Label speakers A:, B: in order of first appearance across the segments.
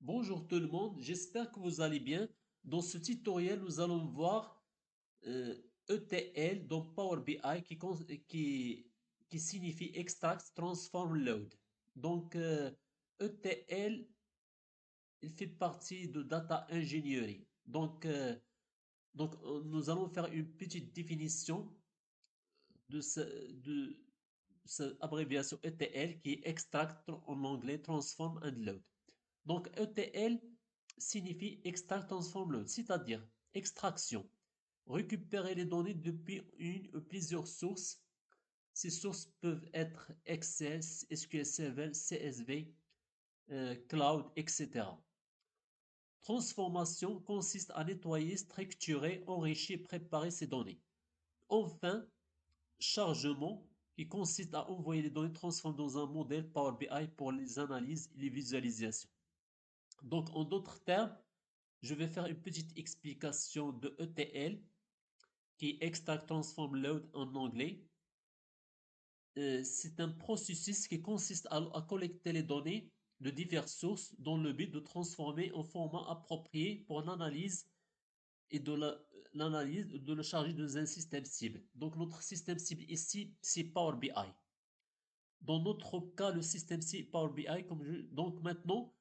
A: Bonjour tout le monde, j'espère que vous allez bien. Dans ce tutoriel, nous allons voir euh, ETL dans Power BI qui signifie Extract, Transform, Load. Donc, ETL, il fait partie de Data Engineering. Nous allons faire une petite définition de cette abréviation ETL qui est Extract en anglais, Transform and Load. Donc, ETL signifie Extract Transform Load, c'est-à-dire extraction. Récupérer les données depuis une ou plusieurs sources. Ces sources peuvent être Excel, SQL Server, CSV, Cloud, etc. Transformation consiste à nettoyer, structurer, enrichir, préparer ces données. Enfin, chargement qui consiste à envoyer les données transformées dans un modèle Power BI pour les analyses et les visualisations. Donc, en d'autres termes, je vais faire une petite explication de ETL, qui est Extract Transform Load en anglais. C'est un processus qui consiste à collecter les données de diverses sources dans le but de transformer en format approprié pour l'analyse et l'analyse de le charger dans un système cible. Donc notre système cible ici, c'est Power BI. Dans notre cas, le système cible Power BI, donc maintenant,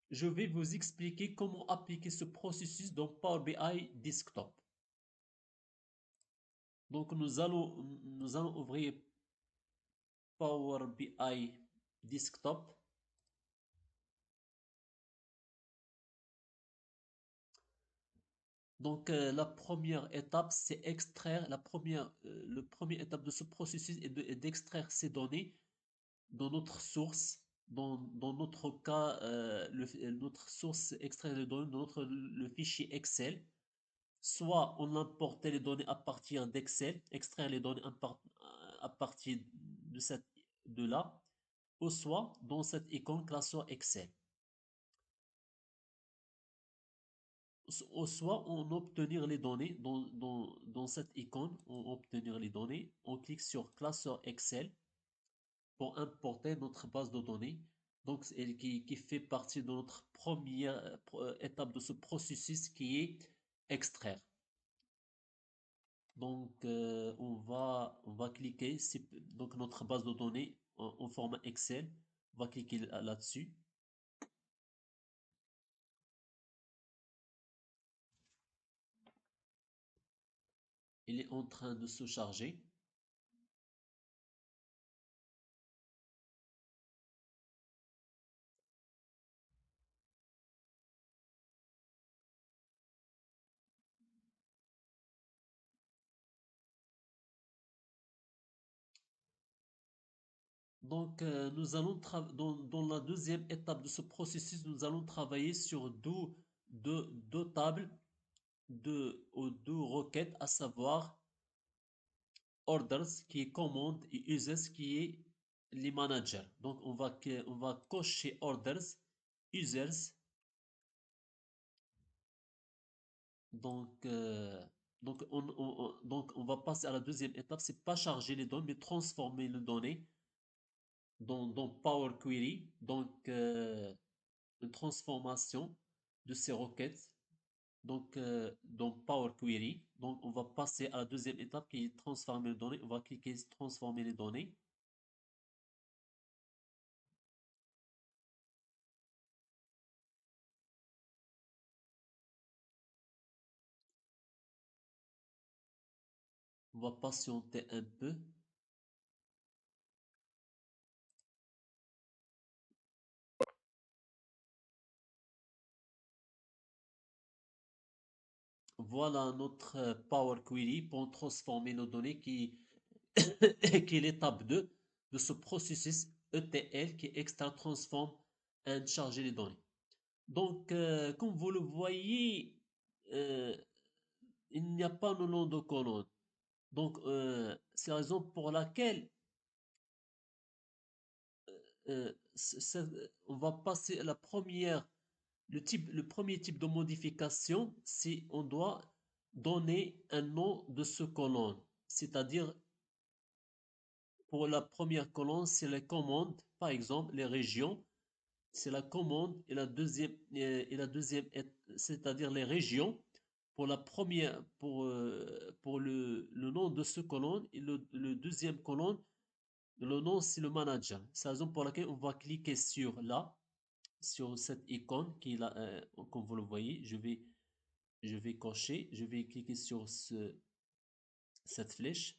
A: je vais vous expliquer comment appliquer ce processus dans Power BI Desktop. Donc nous allons ouvrir Power BI Desktop. Donc la première étape, c'est extraire le premier étape de ce processus est d'extraire ces données dans notre source. Dans notre cas, notre source extraire les données dans le fichier Excel. Soit on importait les données à partir d'Excel, extraire les données à partir de là, ou soit dans cette icône classeur Excel. Ou soit on obtenir les données dans cette icône, on obtenir les données, on clique sur classeur Excel pour importer notre base de données. Donc, qui fait partie de notre première étape de ce processus qui est extraire. Donc, on va cliquer, donc notre base de données en format Excel, on va cliquer là-dessus. Il est en train de se charger. Donc, dans la deuxième étape de ce processus, nous allons travailler sur deux tables, deux requêtes, à savoir orders qui est commande et users qui est les managers. Donc, on va cocher orders, users. Donc, on va passer à la deuxième étape, c'est pas charger les données, mais transformer les données dans Power Query. Donc, une transformation de ces requêtes dans Power Query. Donc, on va passer à la deuxième étape qui est transformer les données. On va cliquer sur transformer les données. On va patienter un peu. Voilà notre Power Query pour transformer nos données qui est l'étape 2 de ce processus ETL qui est extract, transform and charger les données. Donc, comme vous le voyez, euh, il n'y a pas de nom de colonne. Donc, c'est la raison pour laquelle on va passer à le premier type de modification, c'est on doit donner un nom de ce colonne. C'est-à-dire, pour la première colonne, c'est les commandes, par exemple, les régions. c'est la commande c'est-à-dire les régions. Pour la première, pour le nom de ce colonne et le deuxième colonne, le nom c'est le manager. C'est la raison pour laquelle on va cliquer sur là, sur cette icône qui est là, comme vous le voyez. Je vais cocher, je vais cliquer sur cette flèche.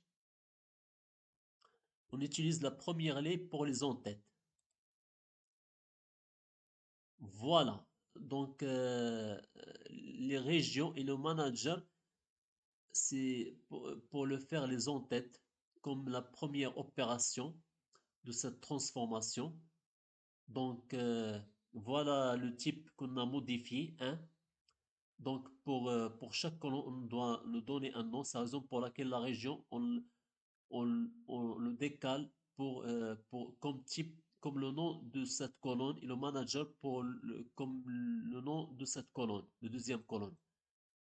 A: On utilise la première lettre pour les en-têtes. Voilà. Donc, les régions et le manager, c'est pour le faire les en-têtes comme la première opération de cette transformation. Donc, voilà le type qu'on a modifié, hein. Donc, pour chaque colonne, on doit le donner un nom. C'est la raison pour laquelle la région, on le décale comme type, comme le nom de cette colonne et le manager comme le nom de cette colonne, de deuxième colonne.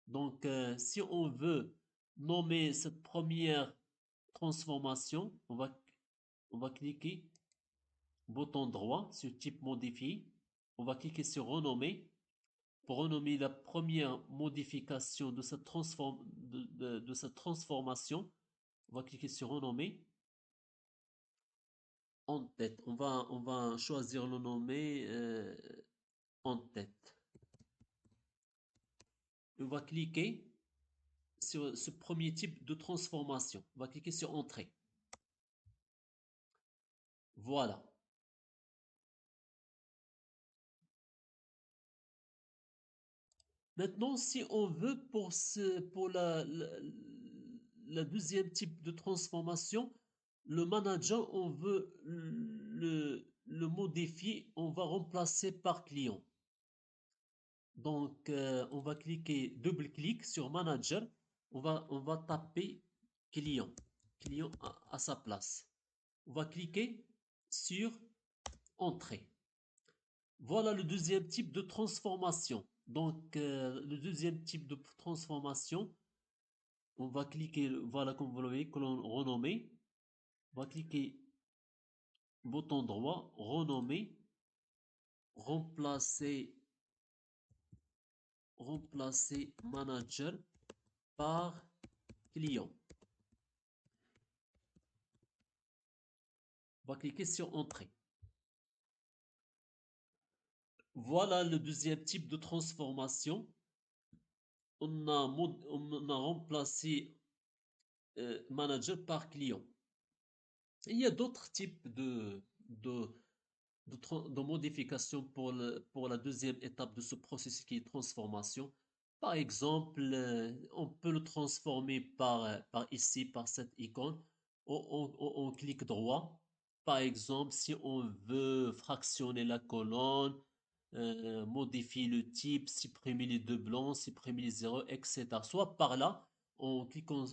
A: Donc, si on veut nommer cette première transformation, on va cliquer bouton droit sur type modifié. On va cliquer sur renommer. Pour renommer la première modification de de cette transformation, on va cliquer sur renommer. En tête. On va choisir le nommer en tête. On va cliquer sur ce premier type de transformation. On va cliquer sur Entrée. Voilà. Maintenant, si on veut pour la deuxième type de transformation, le manager, on veut le modifier, on va remplacer par client. Donc, on va cliquer, double-clic sur manager, on va taper client, client à sa place. On va cliquer sur entrée. Voilà le deuxième type de transformation. Donc, le deuxième type de transformation, on va cliquer, voilà comme vous le voyez, que l'on renommé. On va cliquer bouton droit, renommer, remplacer, remplacer manager par client. On va cliquer sur entrée. Voilà le deuxième type de transformation. On a remplacé manager par client. Il y a d'autres types de modifications pour la deuxième étape de ce processus qui est transformation. Par exemple, on peut le transformer par ici, par cette icône. On clique droit. Par exemple, si on veut fractionner la colonne, modifier le type, supprimer les deux blancs, supprimer les zéros, etc. Soit par là, en cliquant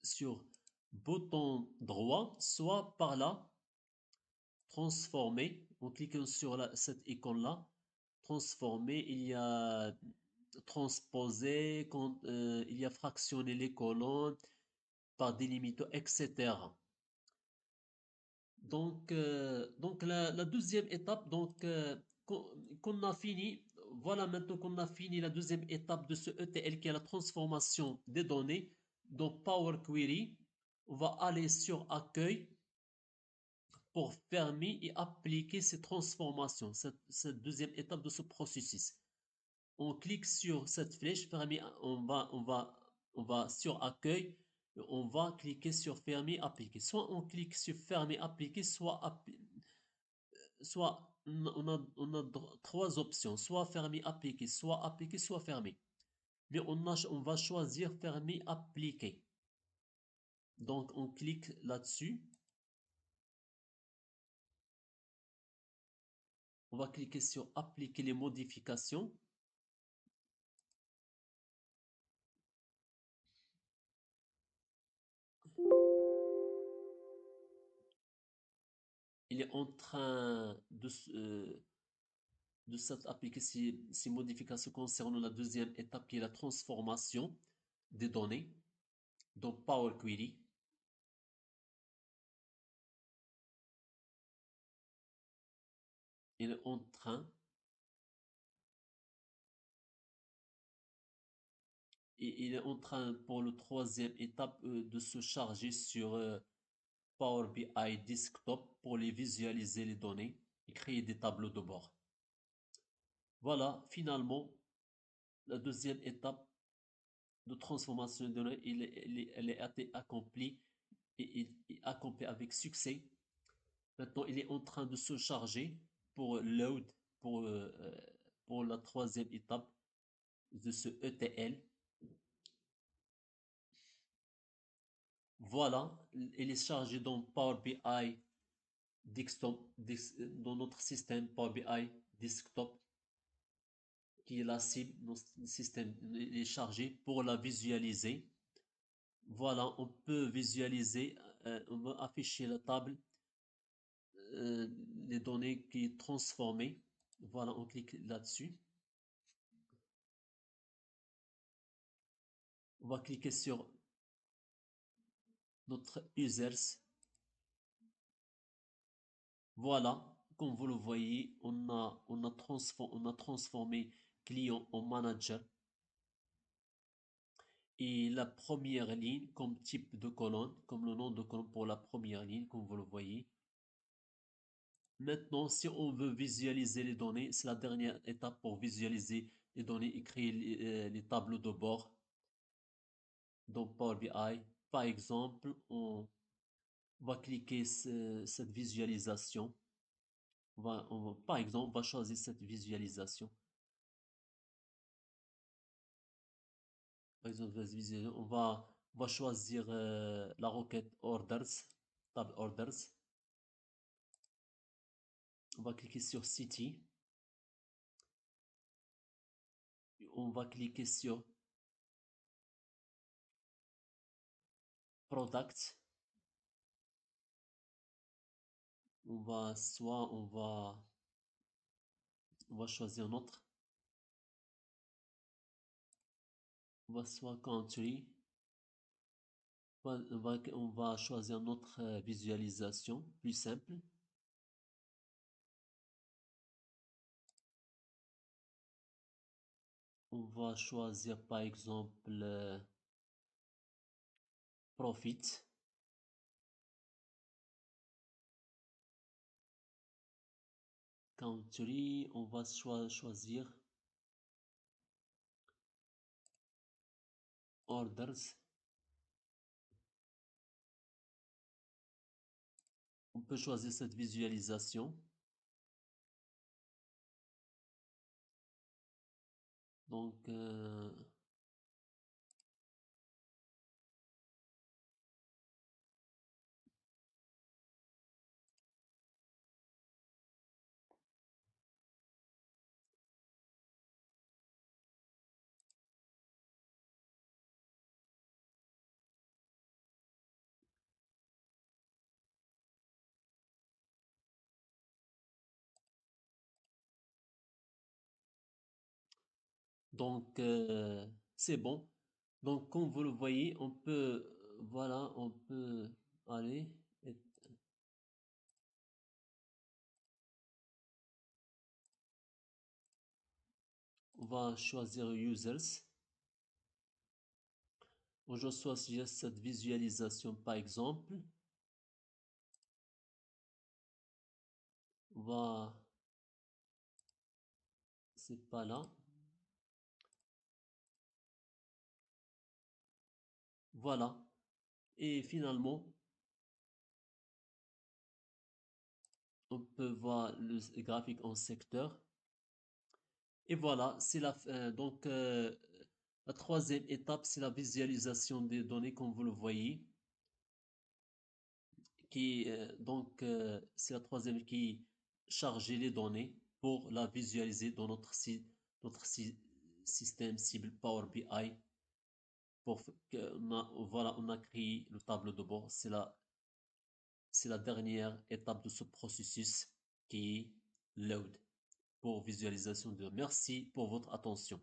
A: sur bouton droit, soit par là, transformer, en cliquant sur cette icône-là, transformer, il y a transposer, il y a fractionner les colonnes par délimito, etc. Donc la deuxième étape, qu'on a fini, voilà maintenant qu'on a fini la deuxième étape de ce ETL qui est la transformation des données. Donc Power Query, on va aller sur Accueil pour fermer et appliquer ces transformations, cette deuxième étape de ce processus. On clique sur cette flèche, fermer, on va sur Accueil, on va cliquer sur Fermer, Appliquer. Soit on clique sur Fermer, Appliquer, soit on a trois options, soit Fermer, Appliquer, soit Fermer. Mais on va choisir Fermer, Appliquer. Donc on clique là-dessus. On va cliquer sur Appliquer les modifications. Il est en train de s'appliquer ces modifications concernant la deuxième étape qui est la transformation des données dans Power Query. il est en train, il est en train pour le troisième étape de se charger sur Power BI Desktop pour les visualiser les données et créer des tableaux de bord. Voilà, finalement, la deuxième étape de transformation de données, elle a été accomplie et accomplie avec succès. Maintenant, il est en train de se charger pour load, pour, euh, euh, pour la troisième étape de ce ETL. Voilà, il est chargé dans Power BI Desktop, dans notre système Power BI Desktop, qui est la cible, notre système il est chargé pour la visualiser. Voilà, on peut visualiser, on va afficher la table, euh, les données qui est transformées. Voilà, on clique là-dessus. On va cliquer sur notre users. Voilà, comme vous le voyez, on a transformé client en manager. Et la première ligne comme type de colonne, comme le nom de colonne pour la première ligne, comme vous le voyez. Maintenant, si on veut visualiser les données, c'est la dernière étape pour visualiser les données et créer les tableaux de bord dans Power BI. Par exemple, on va cliquer cette visualisation. Par exemple, on va choisir cette visualisation. Par exemple, on va choisir la requête orders, table orders. On va cliquer sur City. On va cliquer sur Product. On va choisir un autre. On va soit Country. On va choisir notre visualisation plus simple. On va choisir par exemple Profit. Country, on va choisir Orders. On peut choisir cette visualisation. Donc, c'est bon. Donc, comme vous le voyez, on peut, voilà, on peut aller. et On va choisir Users. Je choisis cette visualisation par exemple. On va, c'est pas là. Voilà. Et finalement, on peut voir le graphique en secteur. Et voilà, c'est la fin. Donc, la troisième étape, c'est la visualisation des données, comme vous le voyez. C'est la troisième qui charge les données pour la visualiser dans notre système cible Power BI. Voilà, on a créé le tableau de bord. C'est la dernière étape de ce processus qui est load pour visualisation de. Merci pour votre attention.